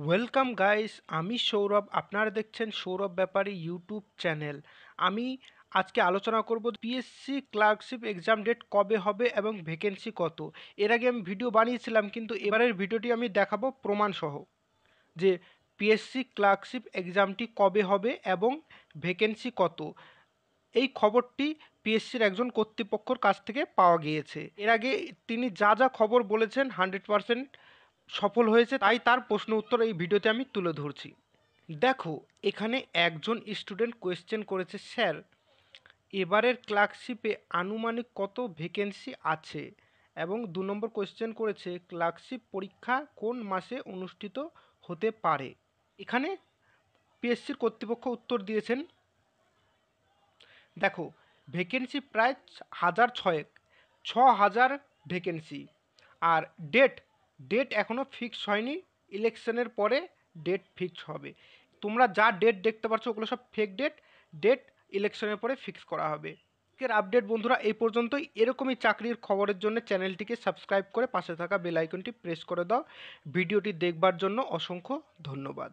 Welcome guys, আমি সৌরভ। আপনারা দেখছেন সৌরভ ব্যাপারী ইউটিউব চ্যানেল। আমি আজকে আলোচনা করব পিএসসি ক্লার্কশিপ এক্সাম ডেট কবে হবে এবং ভ্যাকেন্সি কত। এর আগে আমি ভিডিও বানিয়েছিলাম, কিন্তু এবারের ভিডিওটি আমি দেখাবো প্রমাণসহ যে পিএসসি ক্লার্কশিপ এক্সামটি কবে হবে এবং ভ্যাকেন্সি কত। এই খবরটি পিএসসির একজন কর্তৃপক্ষর কাছ থেকে পাওয়া গিয়েছে। এর আগে তিনি যা যা খবর বলেছেন 100% সফল হয়েছে, তাই তার প্রশ্ন উত্তর এই ভিডিওতে আমি তুলে ধরছি। দেখো, এখানে একজন স্টুডেন্ট কোয়েশ্চেন করেছে, স্যার এবারের ক্লার্কশিপে আনুমানিক কত ভ্যাকেন্সি আছে, এবং 2 নম্বর কোয়েশ্চেন করেছে ক্লার্কশিপ পরীক্ষা কোন মাসে অনুষ্ঠিত হতে পারে। এখানে পিএসসির কর্তৃপক্ষ উত্তর দিয়েছেন, দেখো ভ্যাকেন্সি প্রায় 1006 ভ্যাকেন্সি। আর ডেট ডেট এখনও ফিক্স হয়নি, ইলেকশনের পরে ডেট ফিক্স হবে। তোমরা যা ডেট দেখতে পাচ্ছ ওগুলো সব ফেক ডেট। ডেট ইলেকশনের পরে ফিক্স করা হবে। এর আপডেট বন্ধুরা এই পর্যন্তই। এরকমই চাকরির খবরের জন্য চ্যানেলটিকে সাবস্ক্রাইব করে পাশে থাকা বেল আইকনটি প্রেস করে দাও। ভিডিওটি দেখবার জন্য অসংখ্য ধন্যবাদ।